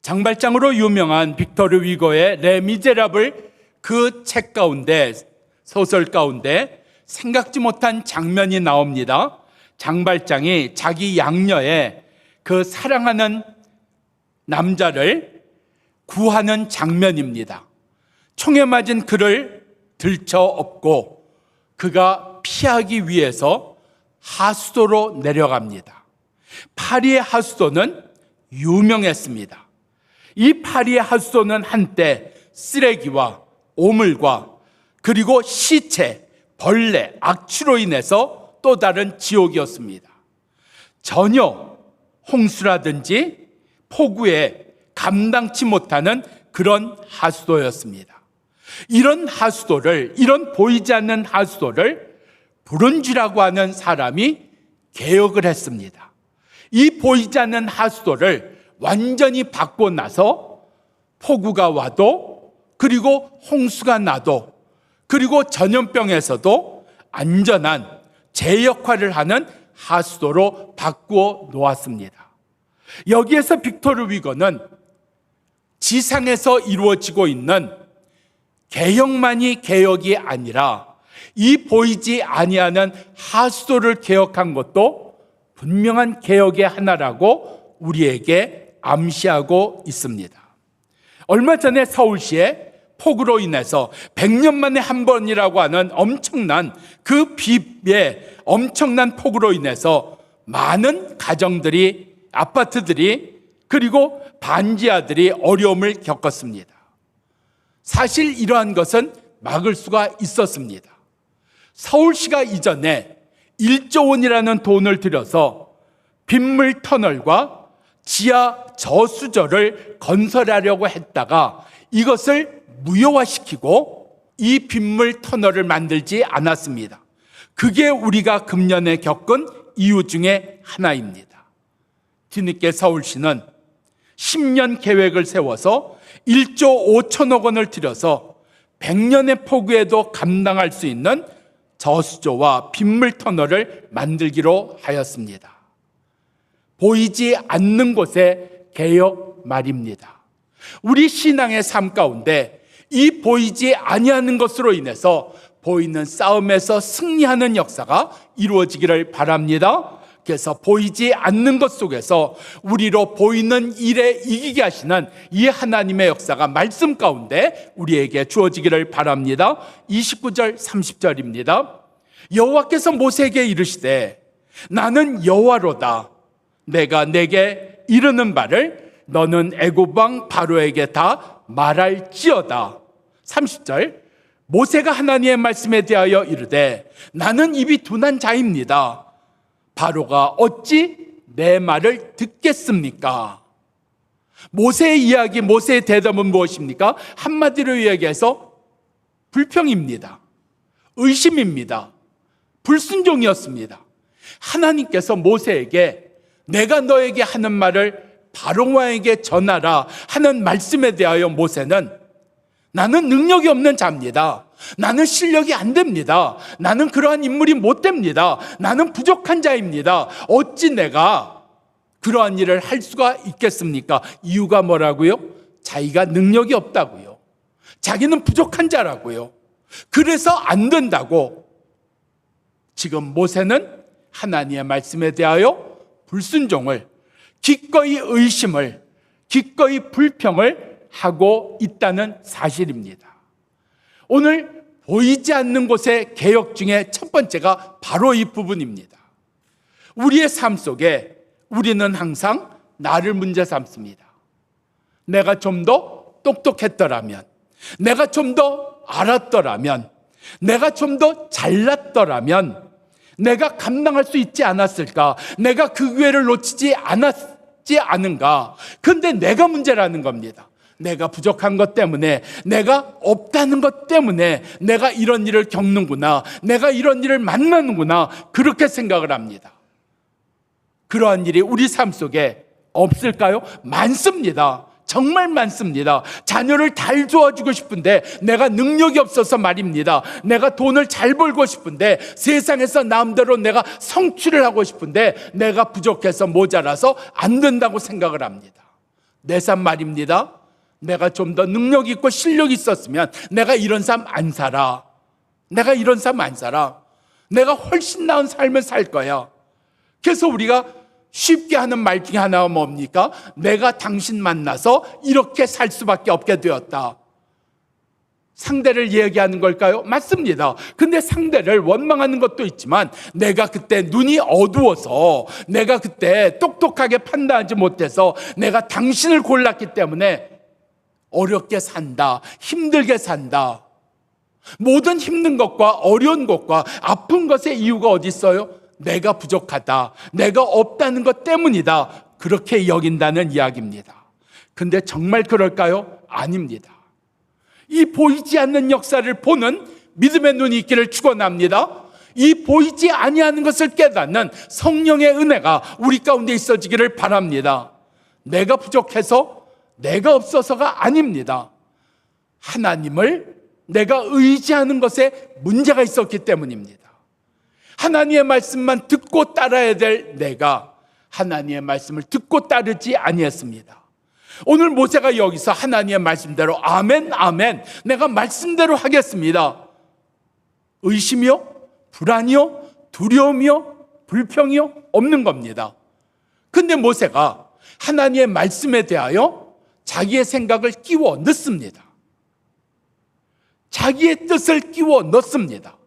장발장으로 유명한 빅토르 위고의 레미제라블 그 책 가운데, 소설 가운데 생각지 못한 장면이 나옵니다. 장발장이 자기 양녀의 그 사랑하는 남자를 구하는 장면입니다. 총에 맞은 그를 들쳐업고 그가 피하기 위해서 하수도로 내려갑니다. 파리의 하수도는 유명했습니다. 이 파리의 하수도는 한때 쓰레기와 오물과 그리고 시체, 벌레, 악취로 인해서 또 다른 지옥이었습니다. 전혀 홍수라든지 폭우에 감당치 못하는 그런 하수도였습니다. 이런 하수도를, 이런 보이지 않는 하수도를 브룬지라고 하는 사람이 개혁을 했습니다. 이 보이지 않는 하수도를 완전히 받고 나서 폭우가 와도, 그리고 홍수가 나도, 그리고 전염병에서도 안전한 제 역할을 하는 하수도로 바꾸어 놓았습니다. 여기에서 빅토르 위고는 지상에서 이루어지고 있는 개혁만이 개혁이 아니라 이 보이지 아니하는 하수도를 개혁한 것도 분명한 개혁의 하나라고 우리에게 암시하고 있습니다. 얼마 전에 서울시에 폭우로 인해서 100년 만에 한 번이라고 하는 엄청난 그 비의 엄청난 폭우로 인해서 많은 가정들이, 아파트들이, 그리고 반지하들이 어려움을 겪었습니다. 사실 이러한 것은 막을 수가 있었습니다. 서울시가 이전에 1조 원이라는 돈을 들여서 빗물 터널과 지하 저수조를 건설하려고 했다가 이것을 무효화시키고 이 빗물 터널을 만들지 않았습니다. 그게 우리가 금년에 겪은 이유 중에 하나입니다. 뒤늦게 서울시는 10년 계획을 세워서 1조 5천억 원을 들여서 100년의 폭우에도 감당할 수 있는 저수조와 빗물 터널을 만들기로 하였습니다. 보이지 않는 곳의 개혁 말입니다. 우리 신앙의 삶 가운데 이 보이지 아니하는 것으로 인해서 보이는 싸움에서 승리하는 역사가 이루어지기를 바랍니다. 그래서 보이지 않는 것 속에서 우리로 보이는 일에 이기게 하시는 이 하나님의 역사가 말씀 가운데 우리에게 주어지기를 바랍니다. 29절 30절입니다. 여호와께서 모세에게 이르시되 나는 여호와로다. 내가 내게 이르는 바를 너는 애굽 왕 바로에게 다 말할지어다. 30절 모세가 하나님의 말씀에 대하여 이르되 나는 입이 둔한 자입니다. 바로가 어찌 내 말을 듣겠습니까? 모세의 이야기, 모세의 대답은 무엇입니까? 한마디로 이야기해서 불평입니다. 의심입니다. 불순종이었습니다. 하나님께서 모세에게 내가 너에게 하는 말을 바로 왕에게 전하라 하는 말씀에 대하여 모세는 나는 능력이 없는 자입니다. 나는 실력이 안 됩니다. 나는 그러한 인물이 못 됩니다. 나는 부족한 자입니다. 어찌 내가 그러한 일을 할 수가 있겠습니까? 이유가 뭐라고요? 자기가 능력이 없다고요. 자기는 부족한 자라고요. 그래서 안 된다고. 지금 모세는 하나님의 말씀에 대하여 불순종을, 기꺼이 의심을, 기꺼이 불평을 하고 있다는 사실입니다. 오늘 보이지 않는 곳의 개혁 중에 첫 번째가 바로 이 부분입니다. 우리의 삶 속에 우리는 항상 나를 문제 삼습니다. 내가 좀 더 똑똑했더라면, 내가 좀 더 알았더라면, 내가 좀 더 잘났더라면 내가 감당할 수 있지 않았을까? 내가 그 기회를 놓치지 않은가? 근데 내가 문제라는 겁니다. 내가 부족한 것 때문에, 내가 없다는 것 때문에 내가 이런 일을 겪는구나, 내가 이런 일을 만나는구나, 그렇게 생각을 합니다. 그러한 일이 우리 삶 속에 없을까요? 많습니다. 정말 많습니다. 자녀를 잘 도와주고 싶은데 내가 능력이 없어서 말입니다. 내가 돈을 잘 벌고 싶은데, 세상에서 마음대로 내가 성취를 하고 싶은데 내가 부족해서 모자라서 안 된다고 생각을 합니다. 내 삶 말입니다. 내가 좀 더 능력 있고 실력 있었으면 내가 이런 삶 안 살아. 내가 이런 삶 안 살아. 내가 훨씬 나은 삶을 살 거야. 그래서 우리가 쉽게 하는 말 중에 하나가 뭡니까? 내가 당신 만나서 이렇게 살 수밖에 없게 되었다. 상대를 얘기하는 걸까요? 맞습니다. 근데 상대를 원망하는 것도 있지만 내가 그때 눈이 어두워서, 내가 그때 똑똑하게 판단하지 못해서 내가 당신을 골랐기 때문에 어렵게 산다, 힘들게 산다. 모든 힘든 것과 어려운 것과 아픈 것의 이유가 어디 있어요? 내가 부족하다, 내가 없다는 것 때문이다, 그렇게 여긴다는 이야기입니다. 근데 정말 그럴까요? 아닙니다. 이 보이지 않는 역사를 보는 믿음의 눈이 있기를 축원합니다. 이 보이지 아니하는 것을 깨닫는 성령의 은혜가 우리 가운데 있어지기를 바랍니다. 내가 부족해서, 내가 없어서가 아닙니다. 하나님을 내가 의지하는 것에 문제가 있었기 때문입니다. 하나님의 말씀만 듣고 따라야 될 내가 하나님의 말씀을 듣고 따르지 아니했습니다. 오늘 모세가 여기서 하나님의 말씀대로 아멘, 아멘, 내가 말씀대로 하겠습니다. 의심이요? 불안이요? 두려움이요? 불평이요? 없는 겁니다. 근데 모세가 하나님의 말씀에 대하여 자기의 생각을 끼워 넣습니다. 자기의 뜻을 끼워 넣습니다.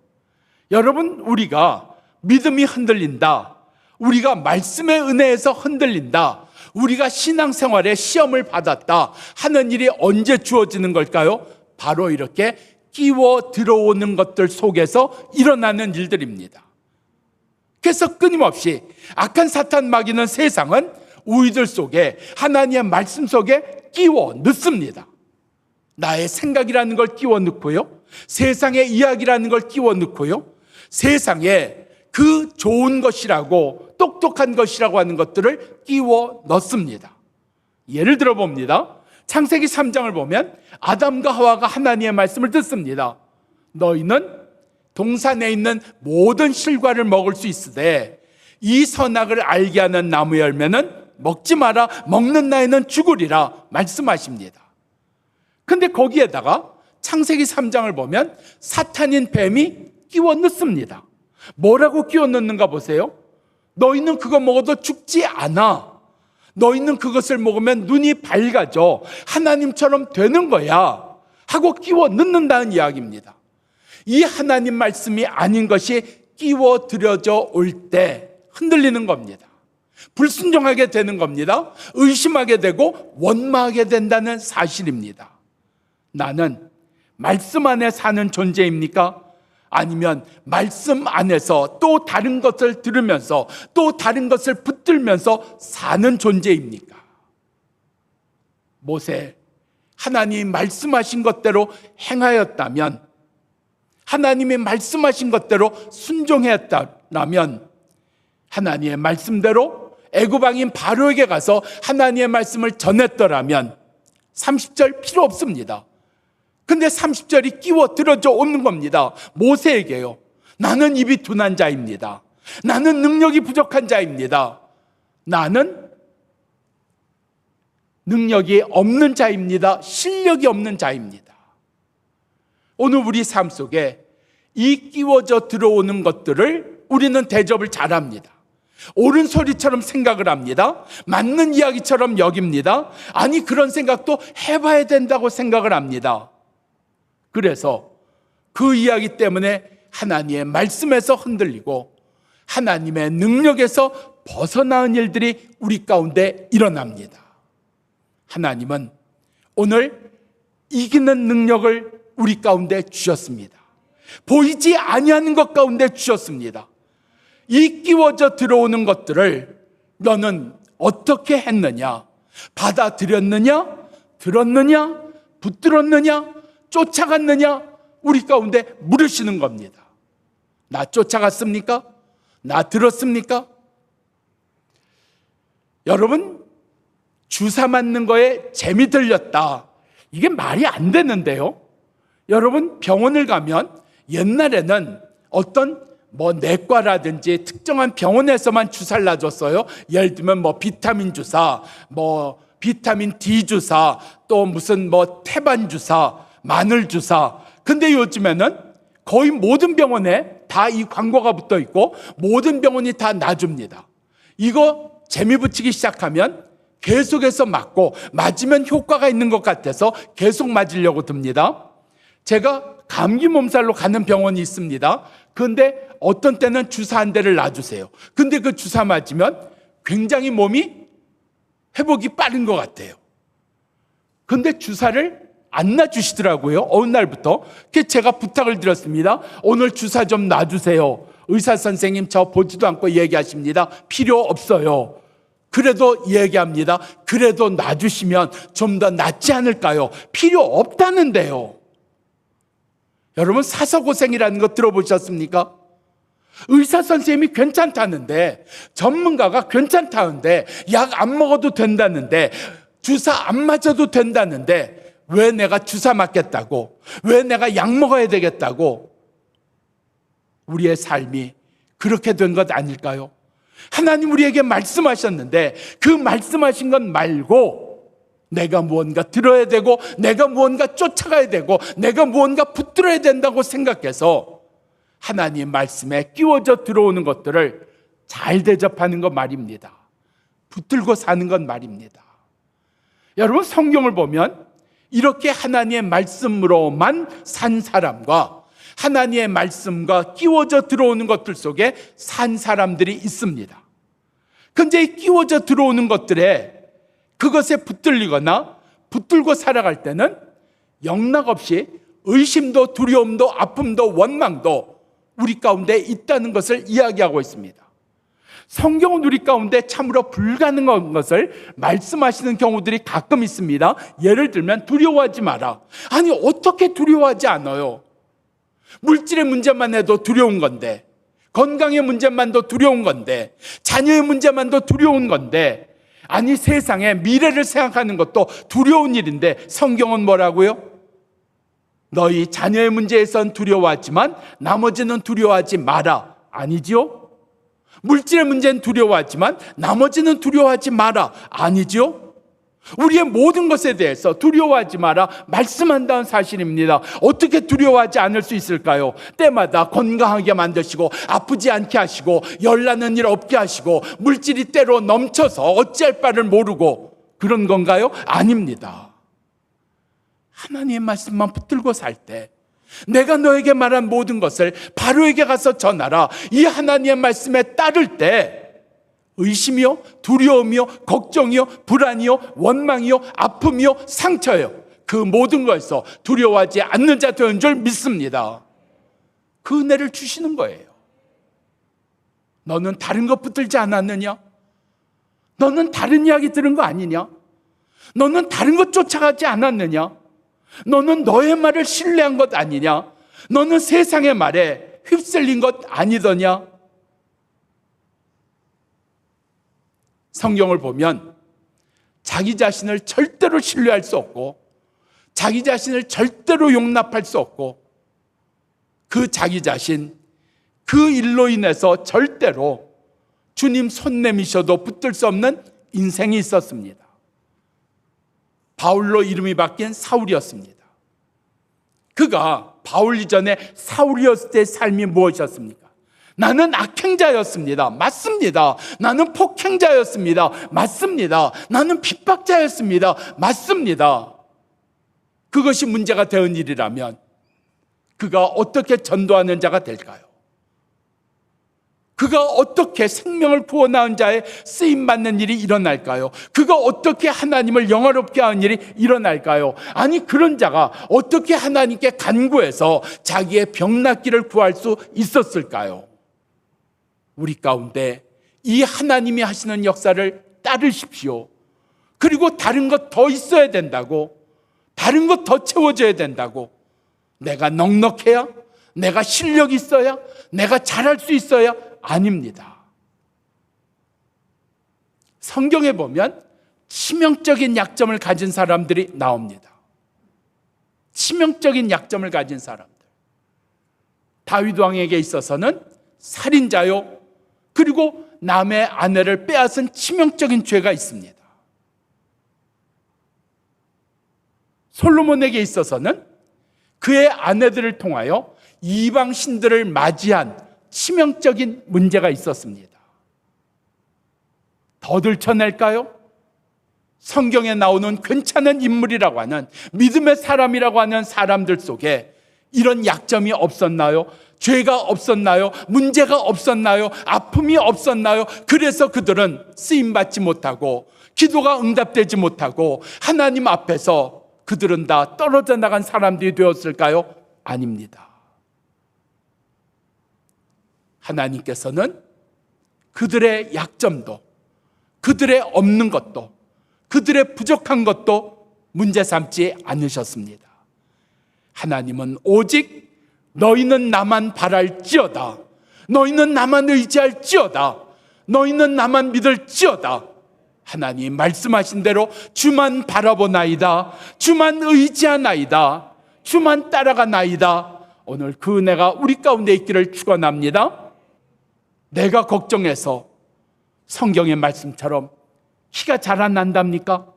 여러분, 우리가 믿음이 흔들린다, 우리가 말씀의 은혜에서 흔들린다, 우리가 신앙생활에 시험을 받았다 하는 일이 언제 주어지는 걸까요? 바로 이렇게 끼워 들어오는 것들 속에서 일어나는 일들입니다. 그래서 끊임없이 악한 사탄 마귀는 세상은 우리들 속에, 하나님의 말씀 속에 끼워 넣습니다. 나의 생각이라는 걸 끼워 넣고요, 세상의 이야기라는 걸 끼워 넣고요, 세상에 그 좋은 것이라고, 똑똑한 것이라고 하는 것들을 끼워 넣습니다. 예를 들어 봅니다. 창세기 3장을 보면 아담과 하와가 하나님의 말씀을 듣습니다. 너희는 동산에 있는 모든 실과를 먹을 수 있으되 이 선악을 알게 하는 나무 열매는 먹지 마라, 먹는 나에는 죽으리라 말씀하십니다. 근데 거기에다가 창세기 3장을 보면 사탄인 뱀이 끼워 넣습니다. 뭐라고 끼워 넣는가 보세요. 너희는 그거 먹어도 죽지 않아. 너희는 그것을 먹으면 눈이 밝아져. 하나님처럼 되는 거야. 하고 끼워 넣는다는 이야기입니다. 이 하나님 말씀이 아닌 것이 끼워 들여져 올 때 흔들리는 겁니다. 불순종하게 되는 겁니다. 의심하게 되고 원망하게 된다는 사실입니다. 나는 말씀 안에 사는 존재입니까? 아니면 말씀 안에서 또 다른 것을 들으면서 또 다른 것을 붙들면서 사는 존재입니까? 모세, 하나님이 말씀하신 것대로 행하였다면, 하나님이 말씀하신 것대로 순종했다면, 하나님의 말씀대로 애굽 왕인 바로에게 가서 하나님의 말씀을 전했더라면 30절 필요 없습니다. 근데 30절이 끼워 들어져 오는 겁니다. 모세에게요. 나는 입이 둔한 자입니다. 나는 능력이 부족한 자입니다. 나는 능력이 없는 자입니다. 실력이 없는 자입니다. 오늘 우리 삶 속에 이 끼워져 들어오는 것들을 우리는 대접을 잘합니다. 옳은 소리처럼 생각을 합니다. 맞는 이야기처럼 여깁니다. 아니, 그런 생각도 해봐야 된다고 생각을 합니다. 그래서 그 이야기 때문에 하나님의 말씀에서 흔들리고 하나님의 능력에서 벗어나는 일들이 우리 가운데 일어납니다. 하나님은 오늘 이기는 능력을 우리 가운데 주셨습니다. 보이지 아니하는 것 가운데 주셨습니다. 이 끼워져 들어오는 것들을 너는 어떻게 했느냐? 받아들였느냐? 들었느냐? 붙들었느냐? 쫓아갔느냐? 우리 가운데 물으시는 겁니다. 나 쫓아갔습니까? 나 들었습니까? 여러분, 주사 맞는 거에 재미 들렸다, 이게 말이 안 되는데요. 여러분, 병원을 가면 옛날에는 어떤 내과라든지 특정한 병원에서만 주사를 놔줬어요. 예를 들면 비타민 주사, 비타민 D 주사, 또 무슨 태반 주사, 마늘 주사. 근데 요즘에는 거의 모든 병원에 다 이 광고가 붙어 있고 모든 병원이 다 놔줍니다. 이거 재미 붙이기 시작하면 계속해서 맞고, 맞으면 효과가 있는 것 같아서 계속 맞으려고 듭니다. 제가 감기 몸살로 가는 병원이 있습니다. 그런데 어떤 때는 주사 한 대를 놔주세요. 근데 그 주사 맞으면 굉장히 몸이 회복이 빠른 것 같아요. 근데 주사를 안 놔주시더라고요. 어느 날부터. 그래서 제가 부탁을 드렸습니다. 오늘 주사 좀 놔주세요. 의사 선생님, 저 보지도 않고 얘기하십니다. 필요 없어요. 그래도 얘기합니다. 그래도 놔주시면 좀 더 낫지 않을까요? 필요 없다는데요. 여러분, 사서고생이라는 거 들어보셨습니까? 의사 선생님이 괜찮다는데, 전문가가 괜찮다는데, 약 안 먹어도 된다는데, 주사 안 맞아도 된다는데, 왜 내가 주사 맞겠다고, 왜 내가 약 먹어야 되겠다고. 우리의 삶이 그렇게 된 것 아닐까요? 하나님 우리에게 말씀하셨는데 그 말씀하신 것 말고 내가 무언가 들어야 되고, 내가 무언가 쫓아가야 되고, 내가 무언가 붙들어야 된다고 생각해서 하나님 말씀에 끼워져 들어오는 것들을 잘 대접하는 것 말입니다. 붙들고 사는 것 말입니다. 여러분, 성경을 보면 이렇게 하나님의 말씀으로만 산 사람과 하나님의 말씀과 끼워져 들어오는 것들 속에 산 사람들이 있습니다. 근데 이 끼워져 들어오는 것들에 그것에 붙들리거나 붙들고 살아갈 때는 영락없이 의심도 두려움도 아픔도 원망도 우리 가운데 있다는 것을 이야기하고 있습니다. 성경은 우리 가운데 참으로 불가능한 것을 말씀하시는 경우들이 가끔 있습니다. 예를 들면 두려워하지 마라. 아니, 어떻게 두려워하지 않아요? 물질의 문제만 해도 두려운 건데, 건강의 문제만도 두려운 건데, 자녀의 문제만도 두려운 건데, 아니 세상의 미래를 생각하는 것도 두려운 일인데 성경은 뭐라고요? 너희 자녀의 문제에선 두려워하지만 나머지는 두려워하지 마라. 아니지요? 물질의 문제는 두려워하지만 나머지는 두려워하지 마라. 아니지요? 우리의 모든 것에 대해서 두려워하지 마라 말씀한다는 사실입니다. 어떻게 두려워하지 않을 수 있을까요? 때마다 건강하게 만드시고 아프지 않게 하시고 열나는 일 없게 하시고 물질이 때로 넘쳐서 어찌할 바를 모르고 그런 건가요? 아닙니다. 하나님의 말씀만 붙들고 살 때, 내가 너에게 말한 모든 것을 바로에게 가서 전하라, 이 하나님의 말씀에 따를 때 의심이요, 두려움이요, 걱정이요, 불안이요, 원망이요, 아픔이요, 상처요, 그 모든 것에서 두려워하지 않는 자 되는 줄 믿습니다. 그 은혜를 주시는 거예요. 너는 다른 것 붙들지 않았느냐? 너는 다른 이야기 들은 거 아니냐? 너는 다른 것 쫓아가지 않았느냐? 너는 너의 말을 신뢰한 것 아니냐? 너는 세상의 말에 휩쓸린 것 아니더냐? 성경을 보면 자기 자신을 절대로 신뢰할 수 없고 자기 자신을 절대로 용납할 수 없고 그 자기 자신, 그 일로 인해서 절대로 주님 손 내미셔도 붙들 수 없는 인생이 있었습니다. 바울로 이름이 바뀐 사울이었습니다. 그가 바울 이전에 사울이었을 때의 삶이 무엇이었습니까? 나는 악행자였습니다. 맞습니다. 나는 폭행자였습니다. 맞습니다. 나는 핍박자였습니다. 맞습니다. 그것이 문제가 되는 일이라면 그가 어떻게 전도하는 자가 될까요? 그가 어떻게 생명을 구원하는 자의 쓰임받는 일이 일어날까요? 그가 어떻게 하나님을 영화롭게 하는 일이 일어날까요? 아니, 그런 자가 어떻게 하나님께 간구해서 자기의 병낫기를 구할 수 있었을까요? 우리 가운데 이 하나님이 하시는 역사를 따르십시오. 그리고 다른 것 더 있어야 된다고, 다른 것 더 채워져야 된다고, 내가 넉넉해야, 내가 실력 있어야, 내가 잘할 수 있어야, 아닙니다. 성경에 보면 치명적인 약점을 가진 사람들이 나옵니다. 치명적인 약점을 가진 사람들. 다윗 왕에게 있어서는 살인자요, 그리고 남의 아내를 빼앗은 치명적인 죄가 있습니다. 솔로몬에게 있어서는 그의 아내들을 통하여 이방 신들을 맞이한 치명적인 문제가 있었습니다. 더 들춰낼까요? 성경에 나오는 괜찮은 인물이라고 하는, 믿음의 사람이라고 하는 사람들 속에 이런 약점이 없었나요? 죄가 없었나요? 문제가 없었나요? 아픔이 없었나요? 그래서 그들은 쓰임받지 못하고 기도가 응답되지 못하고 하나님 앞에서 그들은 다 떨어져 나간 사람들이 되었을까요? 아닙니다. 하나님께서는 그들의 약점도, 그들의 없는 것도, 그들의 부족한 것도 문제 삼지 않으셨습니다. 하나님은 오직 너희는 나만 바랄지어다, 너희는 나만 의지할지어다, 너희는 나만 믿을지어다. 하나님 말씀하신 대로 주만 바라보나이다, 주만 의지하나이다, 주만 따라가나이다. 오늘 그 은혜가 우리 가운데 있기를 축원합니다. 내가 걱정해서 성경의 말씀처럼 키가 자라난답니까?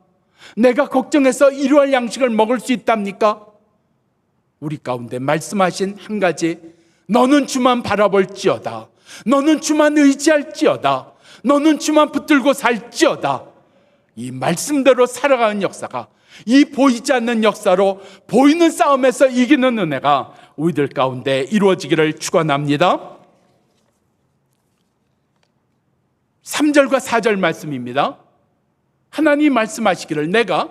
내가 걱정해서 일용할 양식을 먹을 수 있답니까? 우리 가운데 말씀하신 한 가지, 너는 주만 바라볼지어다, 너는 주만 의지할지어다, 너는 주만 붙들고 살지어다. 이 말씀대로 살아가는 역사가, 이 보이지 않는 역사로 보이는 싸움에서 이기는 은혜가 우리들 가운데 이루어지기를 축원합니다. 3절과 4절 말씀입니다. 하나님 말씀하시기를 내가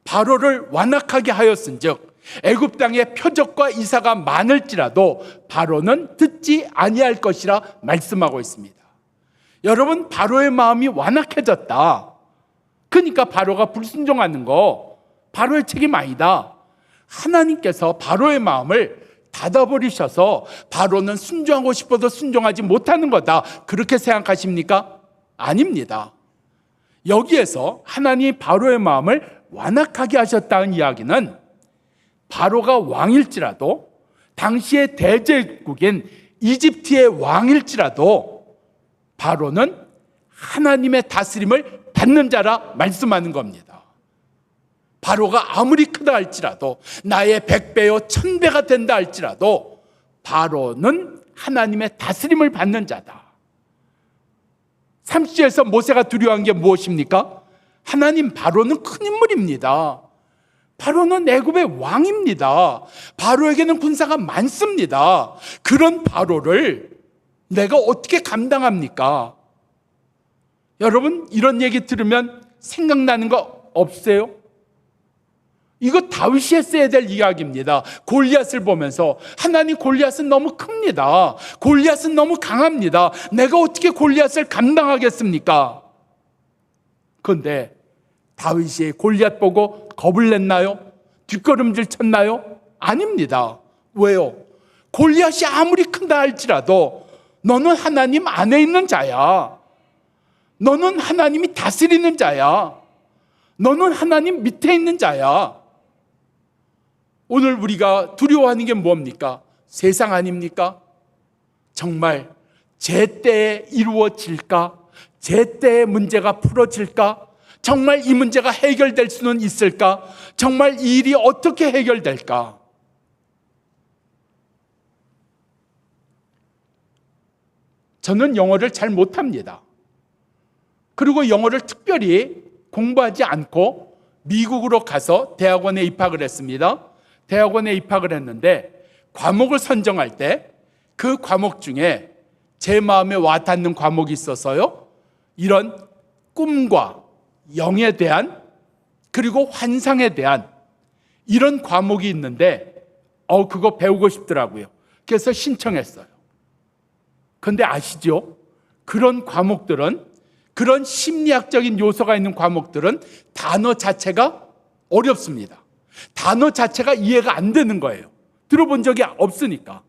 바로를 완악하게 하였은즉 애굽 땅에 표적과 이사가 많을지라도 바로는 듣지 아니할 것이라 말씀하고 있습니다. 여러분, 바로의 마음이 완악해졌다. 그러니까 바로가 불순종하는 거 바로의 책임 아니다. 하나님께서 바로의 마음을 닫아버리셔서 바로는 순종하고 싶어도 순종하지 못하는 거다, 그렇게 생각하십니까? 아닙니다. 여기에서 하나님이 바로의 마음을 완악하게 하셨다는 이야기는 바로가 왕일지라도, 당시의 대제국인 이집트의 왕일지라도 바로는 하나님의 다스림을 받는 자라 말씀하는 겁니다. 바로가 아무리 크다 할지라도, 나의 100배요 1000배가 된다 할지라도 바로는 하나님의 다스림을 받는 자다. 30절에서 모세가 두려워한 게 무엇입니까? 하나님, 바로는 큰 인물입니다. 바로는 애굽의 왕입니다. 바로에게는 군사가 많습니다. 그런 바로를 내가 어떻게 감당합니까? 여러분, 이런 얘기 들으면 생각나는 거 없어요? 이거 다윗이 했어야 될 이야기입니다. 골리앗을 보면서 하나님, 골리앗은 너무 큽니다. 골리앗은 너무 강합니다. 내가 어떻게 골리앗을 감당하겠습니까? 그런데 다윗이 골리앗 보고 겁을 냈나요? 뒷걸음질 쳤나요? 아닙니다. 왜요? 골리앗이 아무리 큰다 할지라도 너는 하나님 안에 있는 자야. 너는 하나님이 다스리는 자야. 너는 하나님 밑에 있는 자야. 오늘 우리가 두려워하는 게 뭡니까? 세상 아닙니까? 정말 제때에 이루어질까? 제때에 문제가 풀어질까? 정말 이 문제가 해결될 수는 있을까? 정말 이 일이 어떻게 해결될까? 저는 영어를 잘 못합니다. 그리고 영어를 특별히 공부하지 않고 미국으로 가서 대학원에 입학을 했습니다. 대학원에 입학을 했는데 과목을 선정할 때 그 과목 중에 제 마음에 와닿는 과목이 있어서요, 이런 꿈과 영에 대한, 그리고 환상에 대한 이런 과목이 있는데 그거 배우고 싶더라고요. 그래서 신청했어요. 그런데 아시죠? 그런 과목들은, 그런 심리학적인 요소가 있는 과목들은 단어 자체가 어렵습니다. 단어 자체가 이해가 안 되는 거예요. 들어본 적이 없으니까.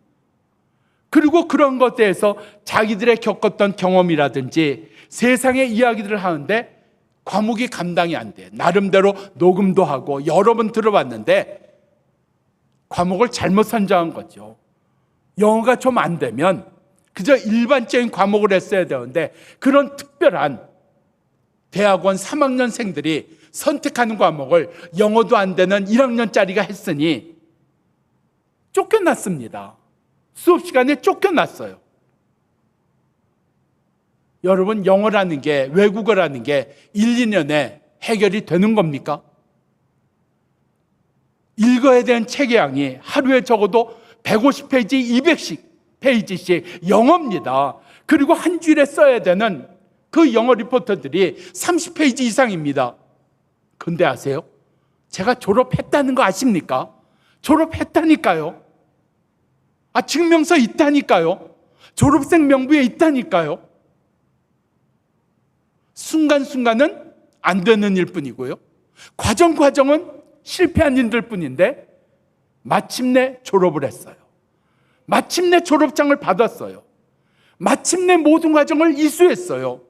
그리고 그런 것에 대해서 자기들의 겪었던 경험이라든지 세상의 이야기들을 하는데 과목이 감당이 안 돼. 나름대로 녹음도 하고 여러 번 들어봤는데 과목을 잘못 선정한 거죠. 영어가 좀 안 되면 그저 일반적인 과목을 했어야 되는데 그런 특별한 대학원 3학년생들이 선택하는 과목을 영어도 안 되는 1학년짜리가 했으니 쫓겨났습니다. 수업 시간에 쫓겨났어요. 여러분, 영어라는 게, 외국어라는 게 1, 2년에 해결이 되는 겁니까? 읽어야 되는 책의 양이 하루에 적어도 150페이지, 200페이지씩 영어입니다. 그리고 한 주일에 써야 되는 그 영어 리포터들이 30페이지 이상입니다. 근데 아세요? 제가 졸업했다는 거 아십니까? 졸업했다니까요. 증명서 있다니까요. 졸업생 명부에 있다니까요. 순간순간은 안 되는 일 뿐이고요. 과정은 실패한 일들 뿐인데 마침내 졸업을 했어요. 마침내 졸업장을 받았어요. 마침내 모든 과정을 이수했어요.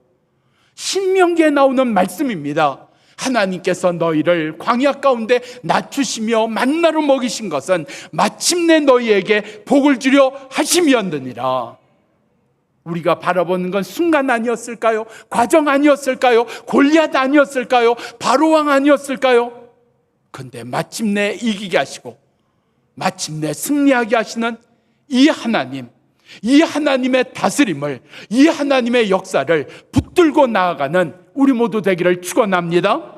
신명기에 나오는 말씀입니다. 하나님께서 너희를 광야 가운데 낮추시며 만나로 먹이신 것은 마침내 너희에게 복을 주려 하심이었느니라. 우리가 바라보는 건 순간 아니었을까요? 과정 아니었을까요? 골리앗 아니었을까요? 바로왕 아니었을까요? 근데 마침내 이기게 하시고 마침내 승리하게 하시는 이 하나님, 이 하나님의 다스림을, 이 하나님의 역사를 붙들고 나아가는 우리 모두 되기를 축원합니다.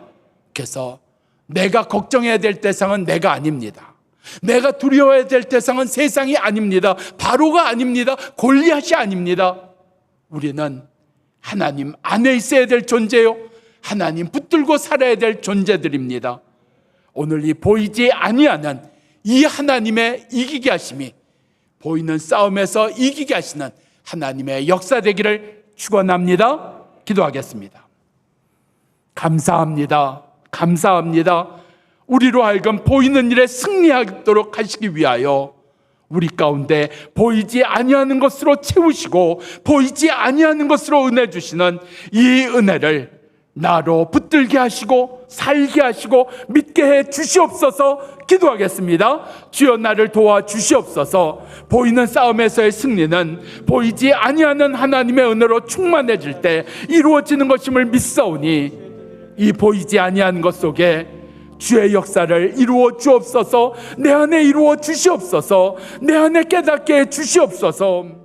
그래서 내가 걱정해야 될 대상은 내가 아닙니다. 내가 두려워해야 될 대상은 세상이 아닙니다. 바로가 아닙니다. 골리앗이 아닙니다. 우리는 하나님 안에 있어야 될 존재요, 하나님 붙들고 살아야 될 존재들입니다. 오늘 이 보이지 아니하는 이 하나님의 이기게 하심이 보이는 싸움에서 이기게 하시는 하나님의 역사 되기를 축원합니다. 기도하겠습니다. 감사합니다. 감사합니다. 우리로 하여금 보이는 일에 승리하도록 하시기 위하여 우리 가운데 보이지 아니하는 것으로 채우시고 보이지 아니하는 것으로 은혜 주시는 이 은혜를 나로 붙들게 하시고 살게 하시고 믿게 해 주시옵소서. 기도하겠습니다. 주여, 나를 도와 주시옵소서. 보이는 싸움에서의 승리는 보이지 아니하는 하나님의 은혜로 충만해질 때 이루어지는 것임을 믿사오니 이 보이지 아니하는 것 속에 주의 역사를 이루어 주옵소서. 내 안에 이루어 주시옵소서. 내 안에 깨닫게 해 주시옵소서.